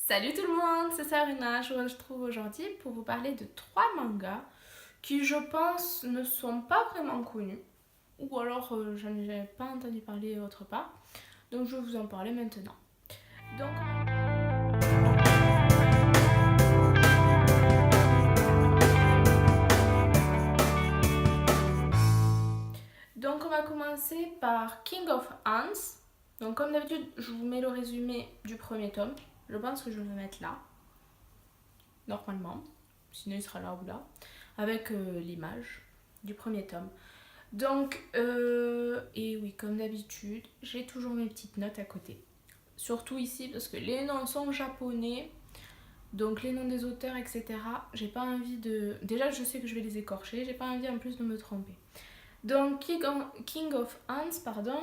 Salut tout le monde, c'est Sarina. Je vous retrouve aujourd'hui pour vous parler de 3 mangas qui, je pense, ne sont pas vraiment connus. Ou alors, je n'en ai pas entendu parler autre part. Donc, je vais vous en parler maintenant. Donc, on va commencer par King of Ants. Donc, comme d'habitude, je vous mets le résumé du premier tome. Je pense que je vais le mettre là, normalement. Sinon, il sera là ou là. Avec l'image du premier tome. Donc, et oui, comme d'habitude, j'ai toujours mes petites notes à côté. Surtout ici, parce que les noms sont japonais, donc les noms des auteurs, etc. J'ai pas envie de... Déjà, je sais que je vais les écorcher, j'ai pas envie en plus de me tromper. Donc, King of Ants, pardon,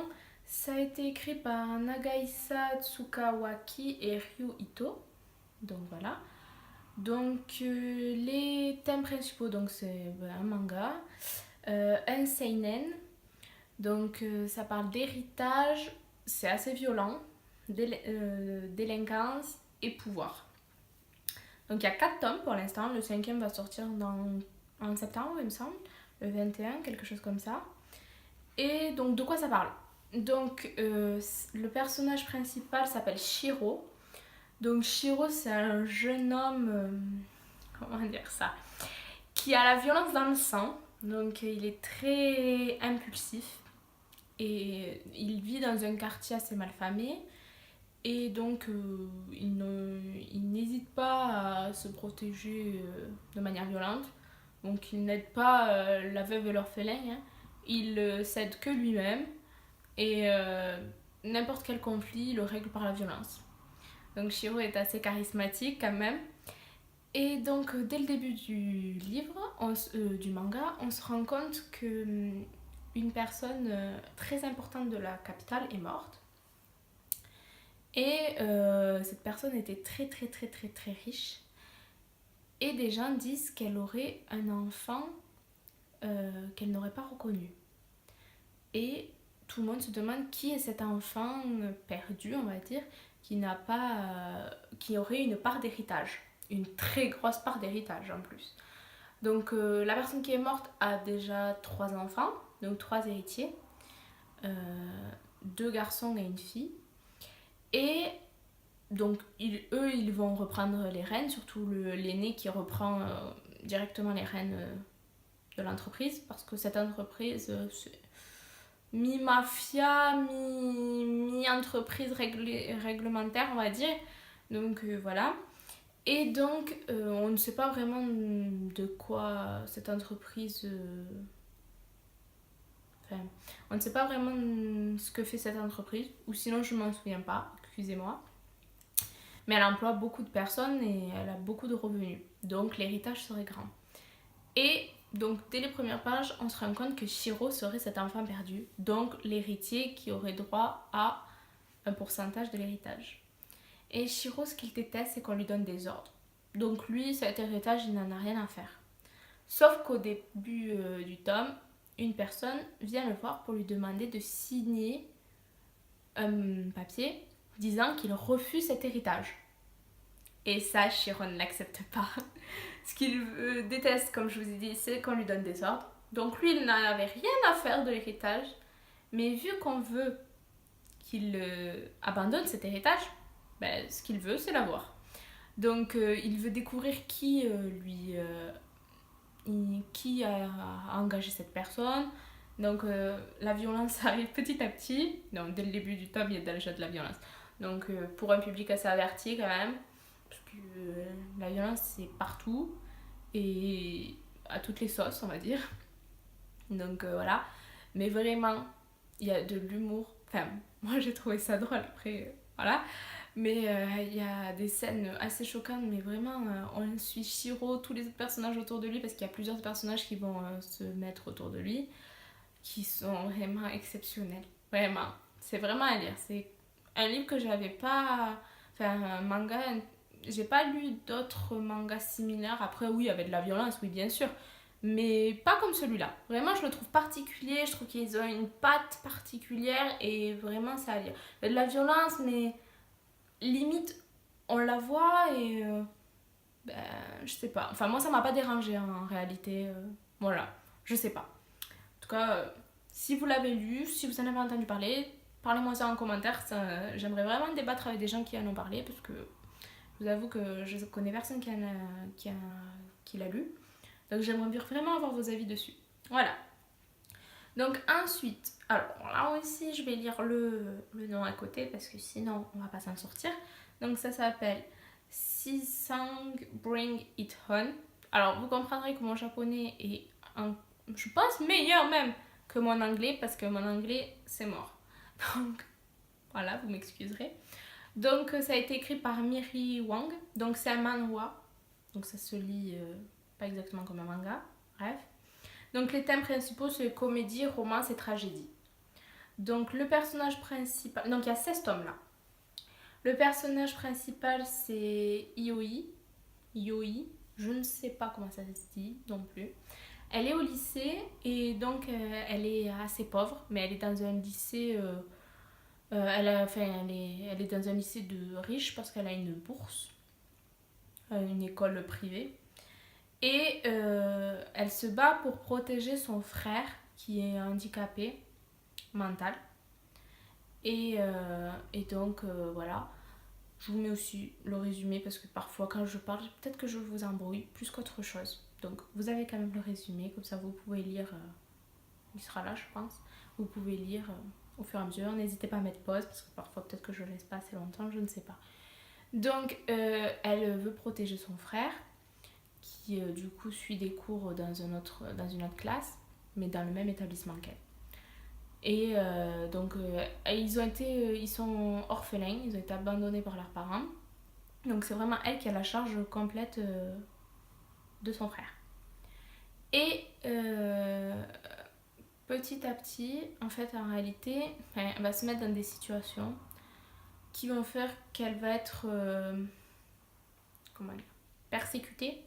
ça a été écrit par Nagaisa Tsukawaki et Ryu Ito. Donc voilà. Donc, les thèmes principaux, donc c'est un manga. Un seinen, donc ça parle d'héritage, c'est assez violent, délinquance et pouvoir. Donc il y a 4 tomes pour l'instant, le 5e va sortir en septembre il me semble, le 21, quelque chose comme ça. Et donc de quoi ça parle? Donc le personnage principal s'appelle Shiro. Donc Shiro c'est un jeune homme, comment dire ça, qui a la violence dans le sang. Donc il est très impulsif et il vit dans un quartier assez malfamé et donc il n'hésite pas à se protéger de manière violente. Donc il n'aide pas la veuve et l'orphelin, hein. Il s'aide que lui-même et n'importe quel conflit il le règle par la violence. Donc Shiro est assez charismatique quand même. Et donc, dès le début du livre, du manga, on se rend compte que une personne très importante de la capitale est morte. Et cette personne était très très très très très riche. Et des gens disent qu'elle aurait un enfant qu'elle n'aurait pas reconnu. Et tout le monde se demande qui est cet enfant perdu, on va dire, qui aurait une part d'héritage. Une très grosse part d'héritage en plus. Donc la personne qui est morte a déjà 3 enfants, donc 3 héritiers, 2 garçons et une fille. Et donc ils vont reprendre les rênes, surtout l'aîné qui reprend directement les rênes de l'entreprise, parce que cette entreprise, c'est mi-mafia, mi-entreprise réglementaire, on va dire. Donc voilà. Et donc, on ne sait pas vraiment de quoi cette entreprise... Enfin, on ne sait pas vraiment ce que fait cette entreprise, ou sinon je ne m'en souviens pas, excusez-moi. Mais elle emploie beaucoup de personnes et elle a beaucoup de revenus. Donc l'héritage serait grand. Et donc, dès les premières pages, on se rend compte que Shiro serait cet enfant perdu, donc l'héritier qui aurait droit à un pourcentage de l'héritage. Et Shiro, ce qu'il déteste, c'est qu'on lui donne des ordres. Donc lui, cet héritage, il n'en a rien à faire. Sauf qu'au début du tome, une personne vient le voir pour lui demander de signer un papier disant qu'il refuse cet héritage. Et ça, Shiro ne l'accepte pas. Ce qu'il déteste, comme je vous ai dit, c'est qu'on lui donne des ordres. Donc lui, il n'avait rien à faire de l'héritage. Mais vu qu'on veut qu'il abandonne cet héritage, ben, ce qu'il veut, c'est l'avoir. Donc il veut découvrir qui a engagé cette personne. Donc la violence arrive petit à petit. Donc dès le début du tome, il y a déjà de la violence. Donc pour un public assez averti quand même, parce que la violence c'est partout et à toutes les sauces, on va dire. Donc voilà. Mais vraiment, il y a de l'humour. Enfin, moi j'ai trouvé ça drôle après, voilà. Mais il y a des scènes assez choquantes, mais vraiment, on suit Shiro, tous les autres personnages autour de lui, parce qu'il y a plusieurs personnages qui vont se mettre autour de lui, qui sont vraiment exceptionnels. Vraiment, c'est vraiment à lire. C'est un livre que j'avais pas... Enfin, un manga... J'ai pas lu d'autres mangas similaires. Après, oui, il y avait de la violence, oui, bien sûr. Mais pas comme celui-là. Vraiment, je le trouve particulier. Je trouve qu'ils ont une patte particulière et vraiment, ça à lire. Il y a de la violence, mais limite on la voit et ben, je sais pas. Enfin, moi, ça m'a pas dérangé en réalité. Voilà, je sais pas. En tout cas, si vous l'avez lu, si vous en avez entendu parler, parlez-moi ça en commentaire. J'aimerais vraiment débattre avec des gens qui en ont parlé parce que je vous avoue que je connais personne qui l'a lu. Donc j'aimerais vraiment avoir vos avis dessus. Voilà. Donc ensuite, alors là aussi je vais lire le nom à côté parce que sinon on va pas s'en sortir. Donc ça s'appelle Sisang Bring It Home. Alors vous comprendrez que mon japonais est, je pense, meilleur même que mon anglais parce que mon anglais c'est mort. Donc voilà, vous m'excuserez. Donc ça a été écrit par Miri Wang. Donc c'est un manhwa. Donc ça se lit pas exactement comme un manga. Bref. Donc les thèmes principaux c'est comédie, romance et tragédie. Donc le personnage principal... Donc il y a 16 tomes là. Le personnage principal c'est Ioi. Ioi. Je ne sais pas comment ça se dit non plus. Elle est au lycée et donc elle est assez pauvre, mais elle est dans un lycée... elle est dans un lycée de riches parce qu'elle a une bourse, une école privée. Et elle se bat pour protéger son frère qui est handicapé mental. Et donc voilà, je vous mets aussi le résumé parce que parfois quand je parle, peut-être que je vous embrouille plus qu'autre chose. Donc vous avez quand même le résumé, comme ça vous pouvez lire, il sera là je pense, vous pouvez lire au fur et à mesure. N'hésitez pas à mettre pause parce que parfois peut-être que je laisse pas assez longtemps, je ne sais pas. Donc elle veut protéger son frère qui du coup suit des cours dans une autre classe, mais dans le même établissement qu'elle. Et donc ils sont orphelins, ils ont été abandonnés par leurs parents. Donc c'est vraiment elle qui a la charge complète de son frère. Et petit à petit, en fait, en réalité, elle va se mettre dans des situations qui vont faire qu'elle va être comment dire, persécutée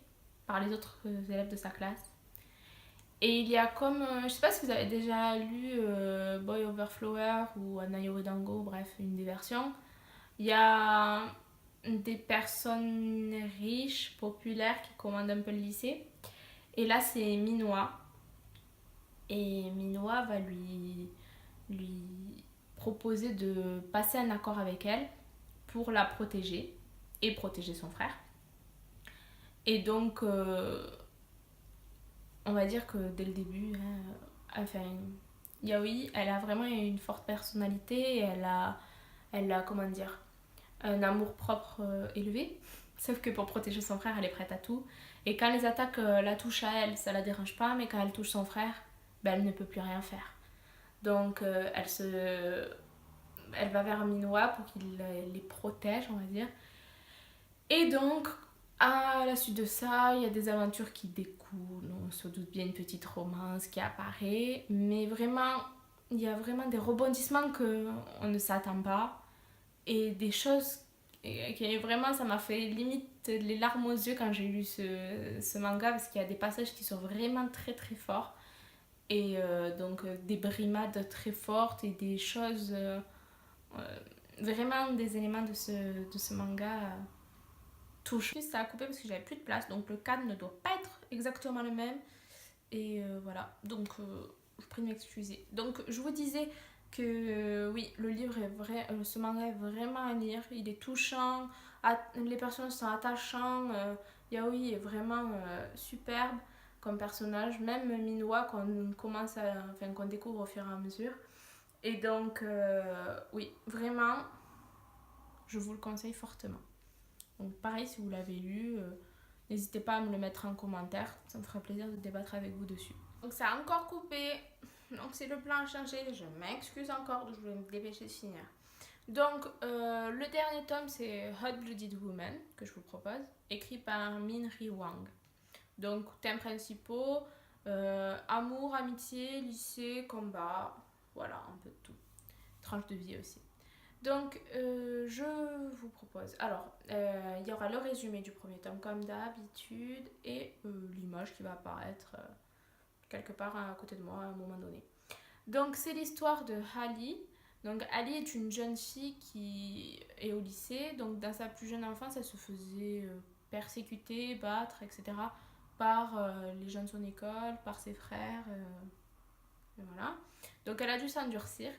par les autres élèves de sa classe. Et il y a comme, je sais pas si vous avez déjà lu Boy Over Flower ou Anayori Dango, bref, une des versions. Il y a des personnes riches, populaires qui commandent un peu le lycée. Et là, c'est Minoa. Et Minoa va lui proposer de passer un accord avec elle pour la protéger et protéger son frère. Et donc, on va dire que dès le début, enfin, Yaoi, elle a vraiment une forte personnalité, elle a comment dire, un amour-propre élevé. Sauf que pour protéger son frère, elle est prête à tout. Et quand les attaques la touchent à elle, ça la dérange pas, mais quand elle touche son frère, ben, elle ne peut plus rien faire. Donc elle va vers Minoa pour qu'il les protège, on va dire. Et donc, à la suite de ça, il y a des aventures qui découlent, on se doute bien une petite romance qui apparaît, mais vraiment, il y a vraiment des rebondissements qu'on ne s'attend pas et des choses qui vraiment, ça m'a fait limite les larmes aux yeux quand j'ai lu ce manga parce qu'il y a des passages qui sont vraiment très très forts et donc des brimades très fortes et des choses, vraiment des éléments de ce manga touche. Ça a coupé parce que j'avais plus de place, donc le cadre ne doit pas être exactement le même. Et voilà, donc je prie de m'excuser. Donc je vous disais que oui, le livre est vrai, ce manga est vraiment à lire. Il est touchant, les personnages sont attachants. Yaoi est vraiment superbe comme personnage, même Minoa qu'on découvre au fur et à mesure. Et donc oui, vraiment, je vous le conseille fortement. Donc pareil, si vous l'avez lu, n'hésitez pas à me le mettre en commentaire, ça me fera plaisir de débattre avec vous dessus. Donc ça a encore coupé, donc c'est le plan à changer, je m'excuse encore, je vais me dépêcher de finir. Donc le dernier tome c'est Hot Blooded Woman que je vous propose, écrit par Min Ri Wang. Donc thèmes principaux, amour, amitié, lycée, combat, voilà un peu de tout. Tranche de vie aussi. Donc, je vous propose. Alors, il y aura le résumé du premier tome, comme d'habitude, et l'image qui va apparaître quelque part à côté de moi à un moment donné. Donc, c'est l'histoire de Hali. Donc Ali est une jeune fille qui est au lycée. Donc dans sa plus jeune enfance, elle se faisait persécuter, battre, etc. par les gens de son école, par ses frères. Et voilà. Donc elle a dû s'endurcir.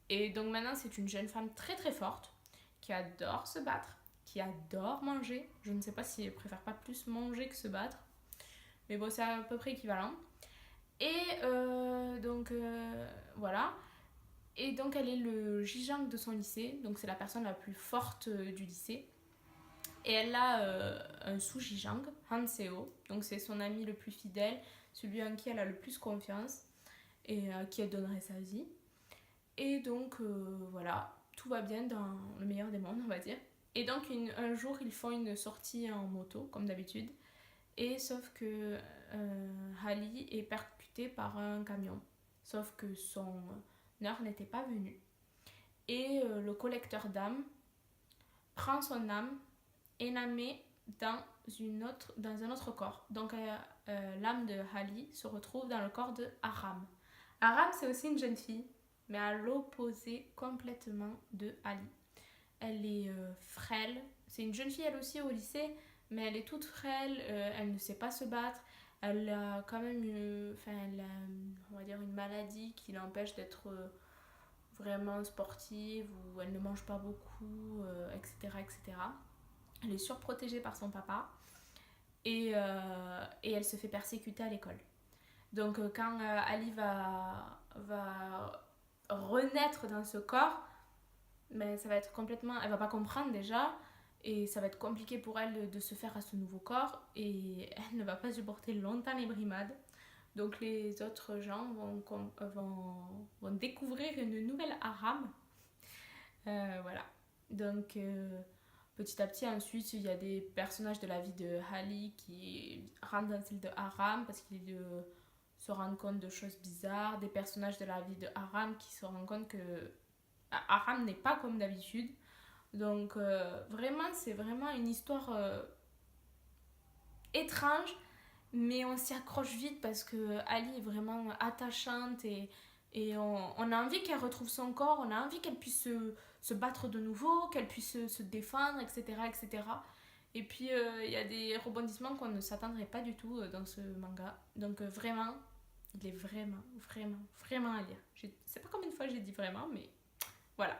Et donc maintenant, c'est une jeune femme très très forte qui adore se battre, qui adore manger. Je ne sais pas si elle préfère pas plus manger que se battre. Mais bon, c'est à peu près équivalent. Et voilà. Et donc elle est le Jijang de son lycée. Donc c'est la personne la plus forte du lycée. Et elle a un sous-Jijang, Han Seo. Donc c'est son ami le plus fidèle, celui en qui elle a le plus confiance et à qui elle donnerait sa vie. Et donc voilà, tout va bien dans le meilleur des mondes, on va dire. Et donc un jour, ils font une sortie en moto, comme d'habitude. Et sauf que Halley est percuté par un camion. Sauf que son heure n'était pas venue. Et le collecteur d'âmes prend son âme et la met dans un autre corps. Donc l'âme de Halley se retrouve dans le corps de Aram. Aram, c'est aussi une jeune fille, mais à l'opposé complètement de Ali. Elle est frêle. C'est une jeune fille, elle aussi, au lycée, mais elle est toute frêle. Elle ne sait pas se battre. Elle a quand même on va dire une maladie qui l'empêche d'être vraiment sportive, ou elle ne mange pas beaucoup, etc., etc. Elle est surprotégée par son papa et elle se fait persécuter à l'école. Donc quand Ali va renaître dans ce corps, mais ça va être complètement... Elle va pas comprendre déjà, et ça va être compliqué pour elle de se faire à ce nouveau corps, et elle ne va pas supporter longtemps les brimades. Donc les autres gens vont découvrir une nouvelle Aram. Voilà. Donc petit à petit, ensuite, il y a des personnages de la vie de Halley qui rentrent dans celle de Aram parce qu'ils se rendent compte de choses bizarres. Des personnages de la vie de Aram qui se rendent compte que Aram n'est pas comme d'habitude. Donc vraiment, c'est vraiment une histoire étrange, mais on s'y accroche vite parce que Ali est vraiment attachante et on a envie qu'elle retrouve son corps, on a envie qu'elle puisse se battre de nouveau, qu'elle puisse se défendre, etc., etc. Et puis il y a des rebondissements qu'on ne s'attendrait pas du tout dans ce manga. Donc vraiment, il est vraiment, vraiment, vraiment à lire. Je sais pas combien de fois j'ai dit vraiment, mais voilà.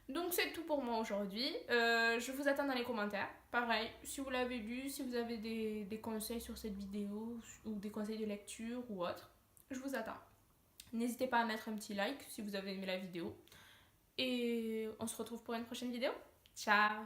Donc c'est tout pour moi aujourd'hui. Je vous attends dans les commentaires. Pareil, si vous l'avez lu, si vous avez des conseils sur cette vidéo ou des conseils de lecture ou autre, je vous attends. N'hésitez pas à mettre un petit like si vous avez aimé la vidéo. Et on se retrouve pour une prochaine vidéo. Ciao!